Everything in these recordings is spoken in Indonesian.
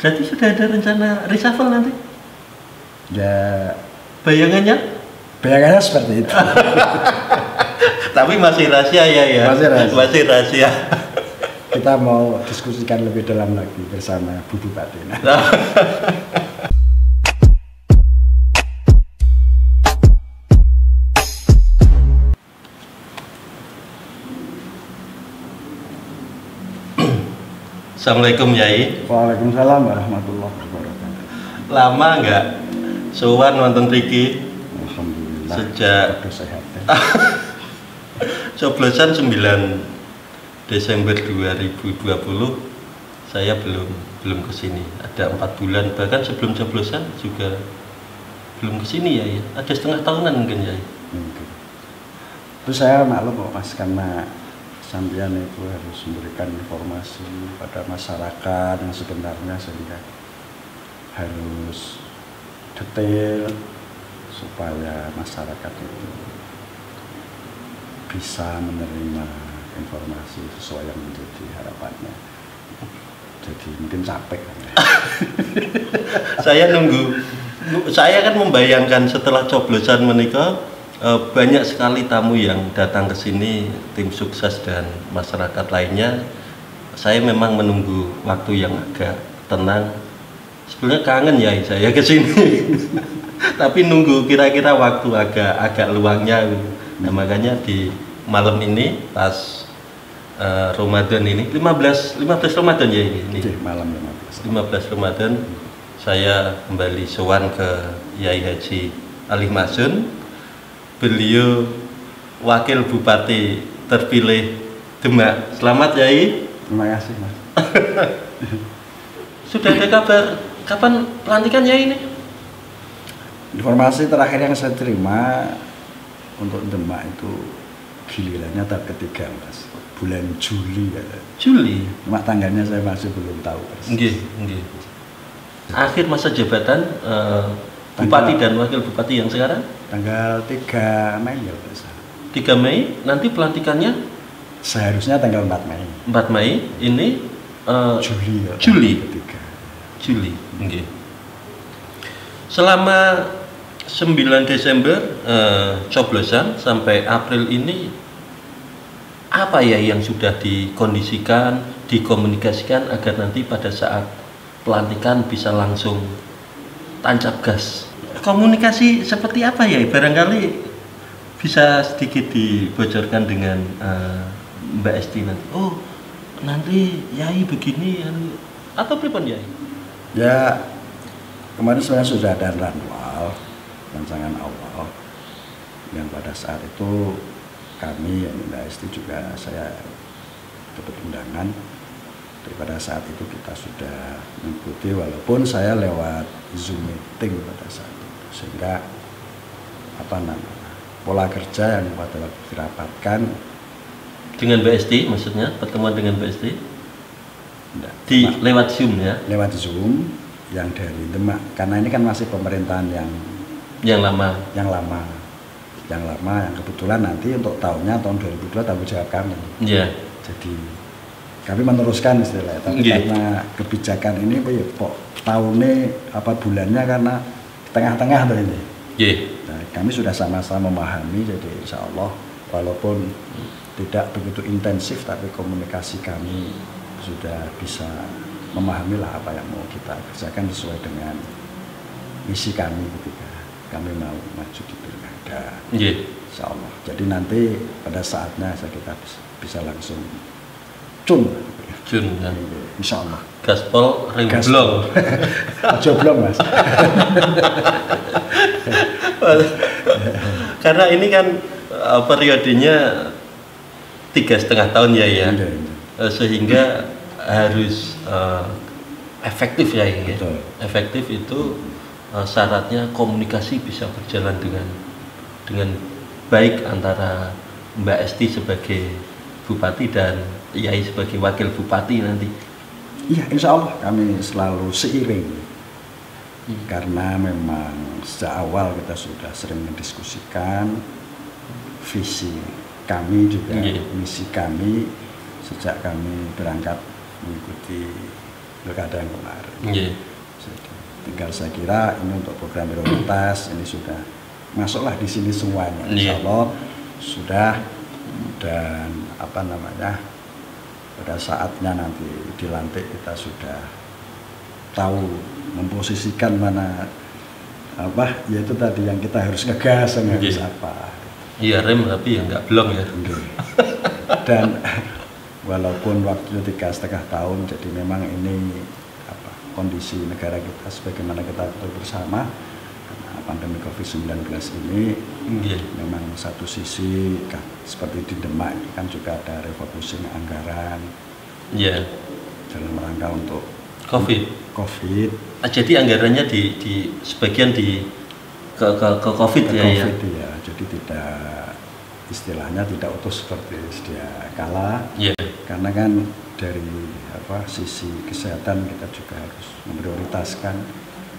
Berarti sudah ada rencana reshuffle nanti? Ya, Bayangannya? bayangannya seperti itu. Tapi masih rahasia ya? Masih rahasia. Masih rahasia. Kita mau diskusikan lebih dalam lagi bersama Bu Bupati. Assalamualaikum Yai. Waalaikumsalam warahmatullahi wabarakatuh. Lama nggak sowan nonton Riki? Alhamdulillah. Sejak udah sehat ya. coblosan 9 Desember 2020 saya belum kesini. Ada 4 bulan, bahkan sebelum coblosan juga belum kesini ya. Ada setengah tahunan mungkin ya. Mungkin. Terus saya maklum kok Mas, karena sampean itu harus memberikan informasi pada masyarakat yang sebenarnya, sehingga harus detail supaya masyarakat itu bisa menerima informasi sesuai yang menjadi harapannya. Jadi mungkin capek kan ya. Saya kan membayangkan setelah coblosan menikah banyak sekali tamu yang datang ke sini, tim sukses dan masyarakat lainnya. Saya memang menunggu waktu yang agak tenang. Sebenarnya kangen ya saya ke sini. Tapi nunggu kira-kira waktu agak luangnya. Nah, makanya di malam ini pas Ramadan ini 15 Ramadan ya ini. Malam 15 Ramadan saya kembali sowan ke Yai Haji Ali Masun. Beliau wakil bupati terpilih Demak. Selamat Yai. Terima kasih Mas. Sudah ada kabar kapan pelantikan Yai ini? Informasi terakhir yang saya terima untuk Demak itu gilirannya tahap ketiga Mas, bulan Juli ya. Juli. Cuma tanggalnya saya masih belum tahu persis. Nggih. Akhir masa jabatan bupati dan wakil bupati yang sekarang? Tanggal 3 Mei ya Pak. 3 Mei, nanti pelantikannya? Seharusnya tanggal 4 Mei. 4 Mei, ini Juli ya. Juli. Ketiga. Juli, nggih. Selama 9 Desember coblosan sampai April ini apa ya yang sudah dikondisikan, dikomunikasikan agar nanti pada saat pelantikan bisa langsung tancap gas? Komunikasi seperti apa ya? Barangkali bisa sedikit dibocorkan dengan Mbak Esti nanti. Oh, nanti Yai begini atau pripun Yai? Ya, kemarin sebenarnya sudah ada rancangan awal yang pada saat itu kami, Mbak Esti juga saya dapat undangan. Pada saat itu kita sudah mengikuti, walaupun saya lewat Zoom meeting pada saat itu, sehingga pola kerja yang pada waktu dirapatkan dengan Mbak Esti, maksudnya pertemuan dengan Mbak Esti lewat Zoom ya? Lewat Zoom yang dari Demak, karena ini kan masih pemerintahan yang lama yang kebetulan nanti untuk tahun 2002 tanggung jawab kami. Yeah. Jadi kami meneruskan istilahnya, tapi karena kebijakan ini kok tahunnya bulannya karena tengah-tengah tuh ini. Nah, kami sudah sama-sama memahami, jadi insya Allah walaupun tidak begitu intensif, tapi komunikasi kami sudah bisa memahami lah apa yang mau kita kerjakan sesuai dengan misi kami ketika kami mau maju di pilkada. Insya Allah. Jadi nanti pada saatnya kita bisa langsung Cun ya. Insya Allah. Gaspol Ringblong. Joblong Mas. Karena ini kan periodenya 3,5 tahun ya. Sehingga harus efektif ya ini. Betul. Efektif itu syaratnya komunikasi bisa berjalan dengan baik antara Mbak Esti sebagai bupati dan Yai sebagai wakil bupati nanti. Iya, insya Allah kami selalu seiring. Karena memang sejak awal kita sudah sering mendiskusikan visi kami juga, misi kami sejak kami berangkat mengikuti pilkada yang kemarin. Yeah. Jadi, tinggal saya kira ini untuk program prioritas ini sudah masuklah di sini semuanya. Insya Allah sudah, dan apa namanya, pada saatnya nanti dilantik kita sudah tahu memposisikan mana apa, yaitu tadi yang kita harus ngegas, yang harus apa. Iya, rem tapi ya nggak blong ya. Dan walaupun waktunya 3,5 tahun, jadi memang ini apa, kondisi negara kita sebagaimana kita tahu bersama, karena pandemi COVID-19 ini memang satu sisi kan, seperti di Demak kan juga ada refocusing anggaran dalam rangka untuk COVID. Jadi anggarannya di sebagian ke COVID ya. COVID ya. Jadi tidak, istilahnya tidak utuh seperti sedia kala. Karena kan dari apa, sisi kesehatan kita juga harus memprioritaskan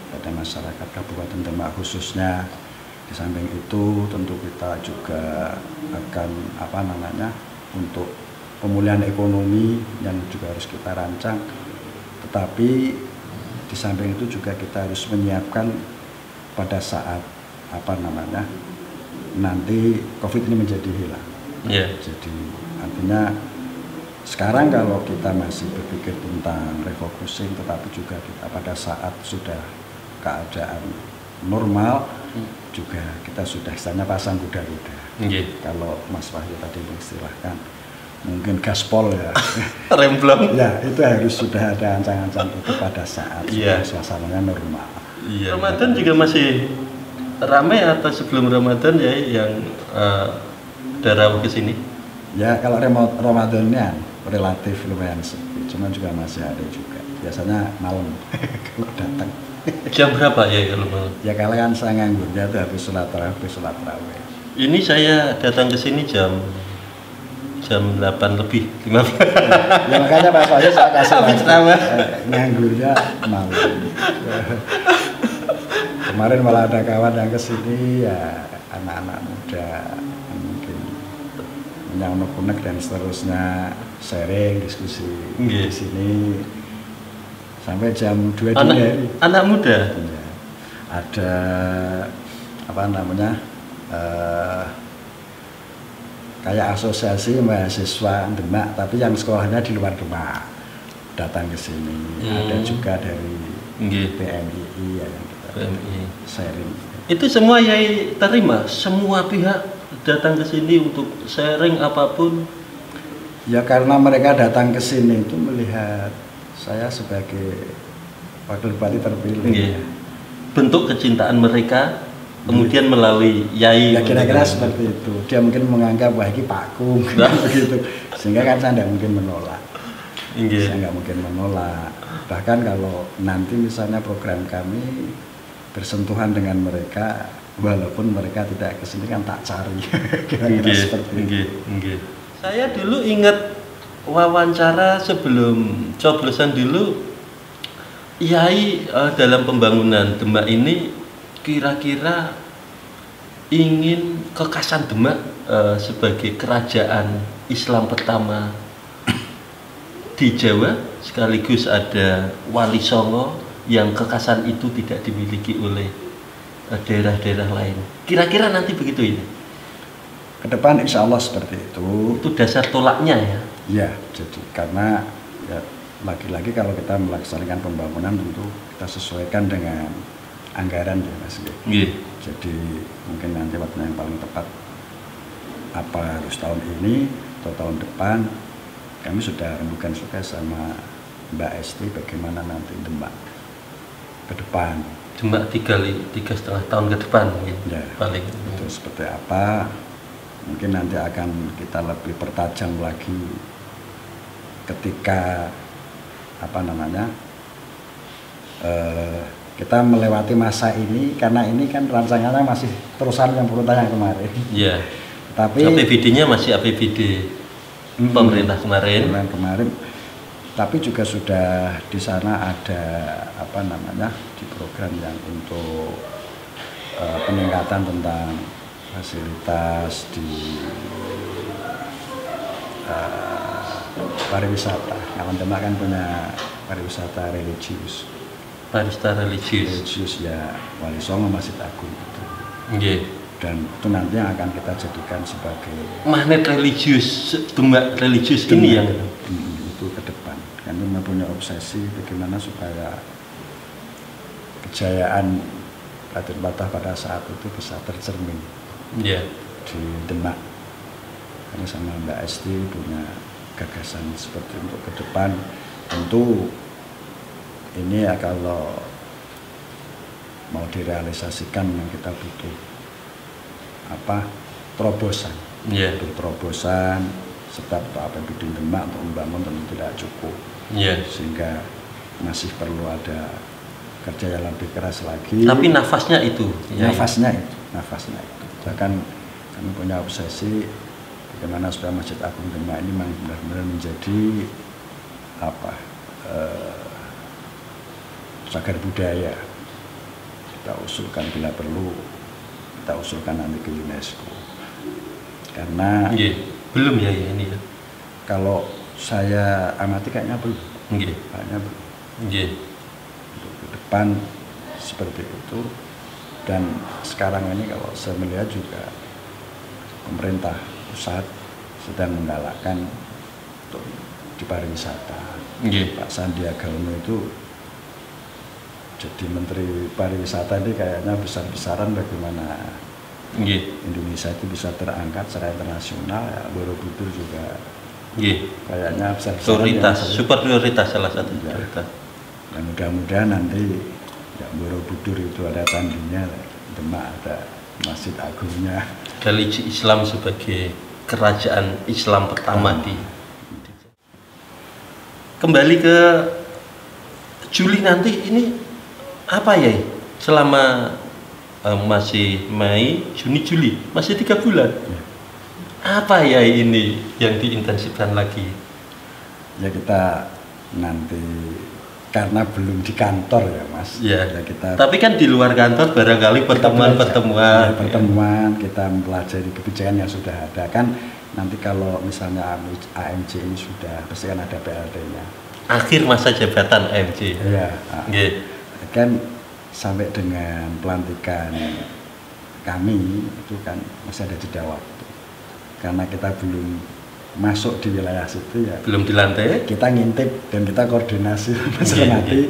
pada masyarakat Kabupaten Demak khususnya. Di samping itu tentu kita juga akan apa namanya, untuk pemulihan ekonomi yang juga harus kita rancang. Tetapi di samping itu juga kita harus menyiapkan pada saat apa namanya, nanti COVID ini menjadi hilang. Jadi artinya sekarang kalau kita masih berpikir tentang refocusing, tetapi juga kita pada saat sudah keadaan normal juga kita sudah istilahnya pasang kuda-kuda. Kalau Mas Wahyu tadi mengistilahkan mungkin gaspol ya, remblong ya, itu harus sudah ada ancang-ancang itu pada saat suasananya normal. Ramadan juga masih ramai atau sebelum Ramadan ya yang darawah ke sini? Ya, kalau Ramadannya relatif lumayan sepi, cuman juga masih ada juga. Biasanya malam kalau datang. Jam berapa ya kalau malam? Ya kalau kan saya nganggurnya itu habis sholat tarawih. Ini saya datang ke sini jam 8 lebih 15. Ya makanya Pak Soalnya saya kasih nganggurnya malam. Kemarin malah ada kawan yang kesini ya, anak-anak muda mungkin menyang-unek dan seterusnya, sharing diskusi di sini sampai jam 2 dini hari. Anak muda? Ya. Ada apa namanya, kayak asosiasi mahasiswa Demak, tapi yang sekolahnya di luar Demak datang ke sini. Ada juga dari PMII ya, yang kita sharing. Itu semua Yai terima, semua pihak datang ke sini untuk sharing apapun. Ya karena mereka datang ke sini itu melihat saya sebagai wakil bupati terpilih. Bentuk kecintaan mereka kemudian melalui Yai. Ya kira-kira seperti itu. Dia mungkin menganggap wah ini Pakku begitu. Sehingga kan saya tidak mungkin menolak. Saya nggak mungkin menolak. Bahkan kalau nanti misalnya program kami bersentuhan dengan mereka, walaupun mereka tidak kesini kan tak cari. Kira-kira seperti itu. Saya dulu ingat wawancara sebelum coblosan dulu, Yai dalam pembangunan Demak ini kira-kira ingin kekasan Demak sebagai kerajaan Islam pertama di Jawa, sekaligus ada Wali Songo yang kekasan itu tidak dimiliki oleh daerah-daerah lain. Kira-kira nanti begitu ini? Ke depan insya Allah seperti itu. Itu dasar tolaknya ya? Ya, jadi karena ya, lagi-lagi kalau kita melaksanakan pembangunan tentu kita sesuaikan dengan anggaran ya Mas. Jadi mungkin nanti waktunya yang paling tepat apa harus tahun ini atau tahun depan, kami sudah rembukan juga sama Mbak Esti bagaimana nanti Demak ke depan. Demak 3,5 tahun ke depan ya, paling. Itu seperti apa? Mungkin nanti akan kita lebih pertajam lagi ketika apa namanya, kita melewati masa ini, karena ini kan rancangannya masih terusan yang pemerintahan yang kemarin. Iya. Tapi APBD-nya masih APBD pemerintah kemarin. Tapi juga sudah di sana ada apa namanya, di program yang untuk peningkatan tentang fasilitas di pariwisata. Kawan Demak kan punya pariwisata religius. Pariwisata religius. Religius ya Wali Songo Masjid Agung itu. Yeah. Dan itu nanti yang akan kita jadikan sebagai magnet religius, demak religius ini yang itu ke depan. Kami mempunyai obsesi bagaimana supaya kejayaan Raden Patah pada saat itu bisa tercermin di Demak. Kami sama Mbak Esti punya gagasan seperti untuk ke depan. Tentu ini ya kalau mau direalisasikan yang kita butuh terobosan. Untuk terobosan sebab untuk APBD Demak untuk membangun tentu tidak cukup. Sehingga masih perlu ada kerja yang lebih keras lagi. Tapi nafasnya itu. Nafasnya itu. Bahkan kami punya obsesi bagaimana supaya Masjid Agung Demak ini benar-benar menjadi cagar budaya. Kita usulkan bila perlu, kita usulkan nanti ke UNESCO. Karena belum ya ini ya. Kalau saya amati kayaknya belum. Kayaknya belum. Untuk ke depan seperti itu. Dan sekarang ini kalau saya melihat juga pemerintah pusat sedang menggalakkan untuk di pariwisata. Pak Sandiaga Uno itu jadi Menteri Pariwisata ini kayaknya besar-besaran bagaimana Indonesia itu bisa terangkat secara internasional. Ya, Borobudur juga kayaknya besar-besaran. Super prioritas salah satu prioritas. Dan mudah-mudahan nanti ya, Borobudur itu ada candinya, Demak ada Masjid Agungnya. Religi Islam sebagai kerajaan Islam pertama di. Kembali ke Juli nanti ini apa ya? Selama masih Mei, Juni, Juli, masih 3 bulan. Apa ya ini yang diintensifkan lagi? Ya kita nanti karena belum di kantor ya Mas. Ya kita. Tapi kan di luar kantor barangkali pertemuan. Kita mempelajari kebijakan yang sudah ada kan. Nanti kalau misalnya AMJ ini sudah pasti kan ada PLT-nya. Akhir masa jabatan AMJ. Iya. Kan sampai dengan pelantikan kami itu kan masih ada jeda waktu. Karena kita belum masuk di wilayah situ ya. Belum dilantik. Kita ngintip dan kita koordinasi mencermati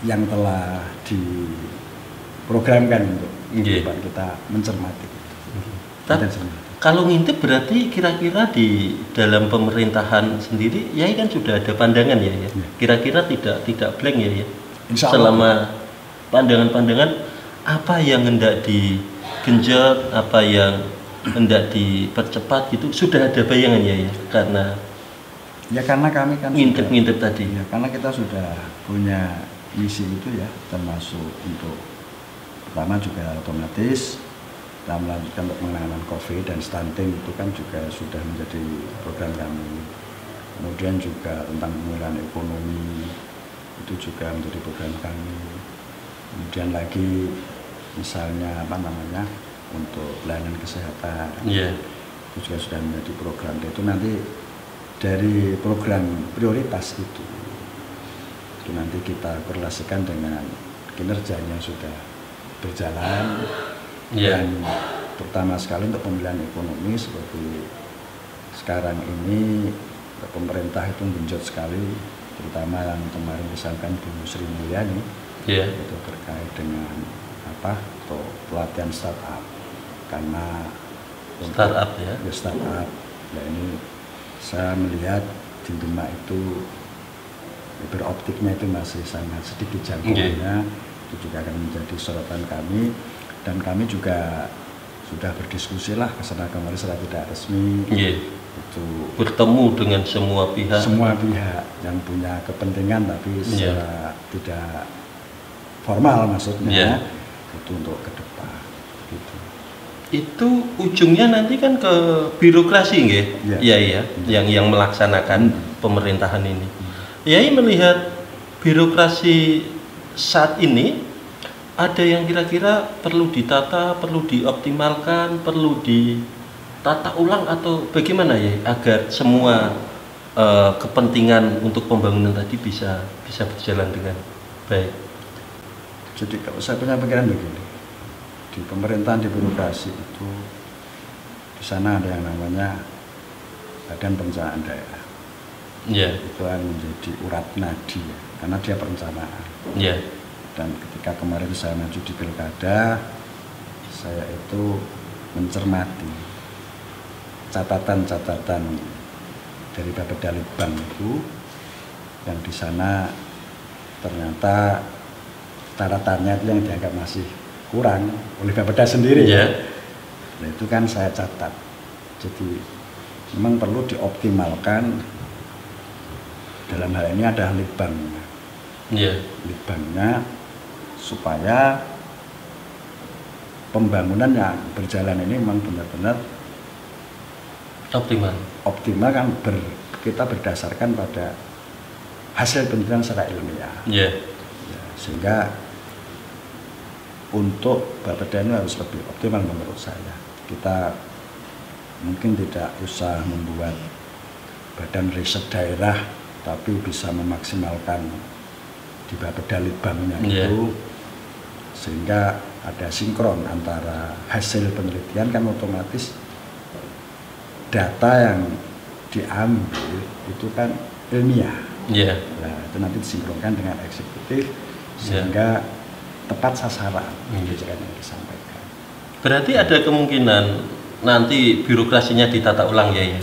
yang telah diprogramkan untuk kita mencermati. Kalau ngintip berarti kira-kira di dalam pemerintahan sendiri ya kan sudah ada pandangan ya. Kira-kira tidak blank ya. Selama pandangan-pandangan apa yang hendak digenjot, apa yang hendak dipercepat gitu sudah ada bayangan ya karena kami kan ngintip tadi ya, karena kita sudah punya misi itu ya, termasuk untuk pertama juga otomatis kita melanjutkan untuk penanganan COVID dan stunting itu kan juga sudah menjadi program kami. Kemudian juga tentang pemulihan ekonomi itu juga menjadi program kami. Kemudian lagi misalnya untuk layanan kesehatan itu juga sudah menjadi program. Itu nanti dari program prioritas itu nanti kita korelasikan dengan kinerja yang sudah berjalan. Dan pertama sekali untuk pemulihan ekonomi seperti sekarang ini pemerintah itu genjot sekali, terutama yang kemarin misalkan Bu Sri Mulyani itu terkait dengan untuk pelatihan startup. Karena startup startup ini saya melihat di Demak itu fiberoptiknya itu masih sangat sedikit jangkauannya. Itu juga akan menjadi sorotan kami, dan kami juga sudah berdiskusi lah kesana kemari secara tidak resmi. Itu bertemu dengan semua pihak yang punya kepentingan tapi secara tidak formal maksudnya. Itu untuk ke depan gitu. Itu ujungnya nanti kan ke birokrasi yang melaksanakan pemerintahan ini. Yai melihat birokrasi saat ini ada yang kira-kira perlu ditata, perlu dioptimalkan, perlu ditata ulang atau bagaimana ya agar semua kepentingan untuk pembangunan tadi bisa berjalan dengan baik. Jadi kalau saya punya pikiran begini, di pemerintahan, di birokrasi itu di sana ada yang namanya Badan Perencanaan Daerah. Yeah. Itu yang menjadi urat nadi ya, karena dia perencanaan. Yeah. Dan ketika kemarin saya maju di pilkada, saya itu mencermati catatan-catatan dari Bapeda Litbang itu, yang di sana ternyata catatannya itu yang dianggap masih kurang oleh Bapeda sendiri. Yeah. Nah, itu kan saya catat. Jadi memang perlu dioptimalkan. Dalam hal ini ada litbang. Yeah. Litbangnya supaya pembangunan yang berjalan ini memang benar-benar optimal kan, kita berdasarkan pada hasil penelitian secara ilmiah. Yeah. Ya, sehingga untuk Bapeda ini harus lebih optimal menurut saya. Kita mungkin tidak usah membuat badan riset daerah, tapi bisa memaksimalkan di Bapeda Litbangnya itu, sehingga ada sinkron antara hasil penelitian, kan otomatis data yang diambil itu kan ilmiah. Yeah. Nah, itu nanti disinkronkan dengan eksekutif sehingga tepat sasaran kebijakan yang disampaikan. Berarti ada kemungkinan nanti birokrasinya ditata ulang ya,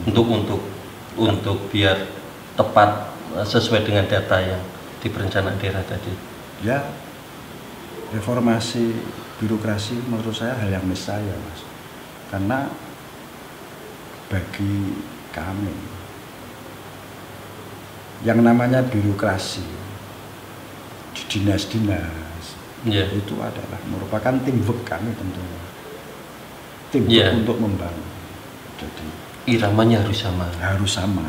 untuk biar tepat sesuai dengan data yang di perencanaan daerah tadi. Ya, reformasi birokrasi menurut saya hal yang niscaya, Mas. Karena bagi kami yang namanya birokrasi di dinas-dinas itu adalah merupakan teamwork kami tentunya. Teamwork untuk membangun. Jadi iramanya harus sama.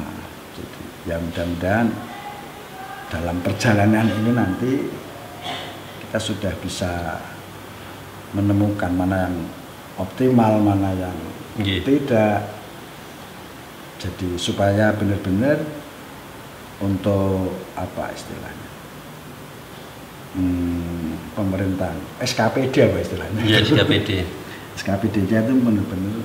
Jadi ya mudah-mudahan dalam perjalanan ini nanti kita sudah bisa menemukan mana yang optimal, mana yang tidak. Jadi supaya benar-benar untuk apa istilahnya, pemerintahan SKPD apa istilahnya? Ya, SKPD. SKPD-nya itu benar-benar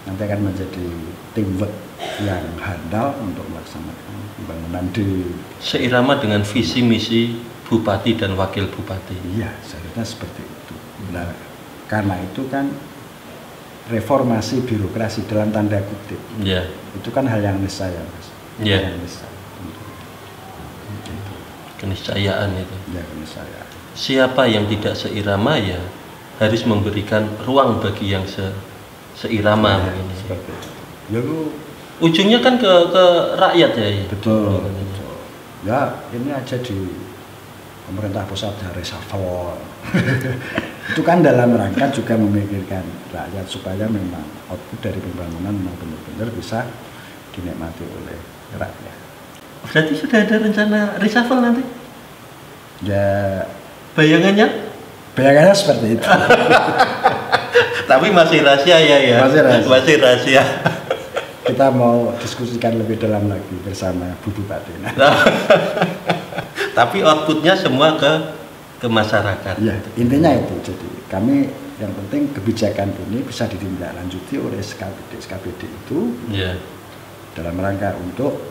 nanti akan menjadi teamwork yang handal untuk melaksanakan pembangunan di seirama dengan visi misi bupati dan wakil bupati. Iya, seharusnya seperti itu. Nah, karena itu kan reformasi birokrasi dalam tanda kutip. Yeah. Itu kan hal yang niscaya, Mas. Yeah. Yang niscaya. Keniscayaan itu. Ya, keniscayaan. Siapa yang tidak seirama ya harus memberikan ruang bagi yang seirama. Ya, seperti itu. Ya, ujungnya kan ke rakyat ya. Betul. Ya, ini aja di pemerintah pusat ada reshuffle. Itu kan dalam rangka juga memikirkan rakyat supaya memang output dari pembangunan memang benar-benar bisa dinikmati oleh rakyat. Berarti sudah ada rencana reshuffle nanti? Ya, bayangannya seperti itu. Tapi masih rahasia ya. Masih rahasia. Kita mau diskusikan lebih dalam lagi bersama Bu Bupati. Tapi outputnya semua ke masyarakat. Ya, intinya itu. Jadi kami yang penting kebijakan ini bisa ditindaklanjuti oleh SKPD itu dalam rangka untuk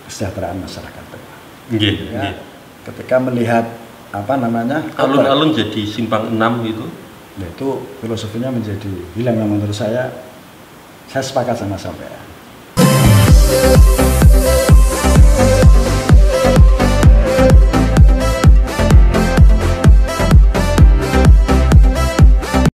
kesejahteraan masyarakat. Ketika melihat alun-alun jadi simpang 6 itu, ya itu filosofinya menjadi hilang. Yang menurut saya sepakat sama sampean.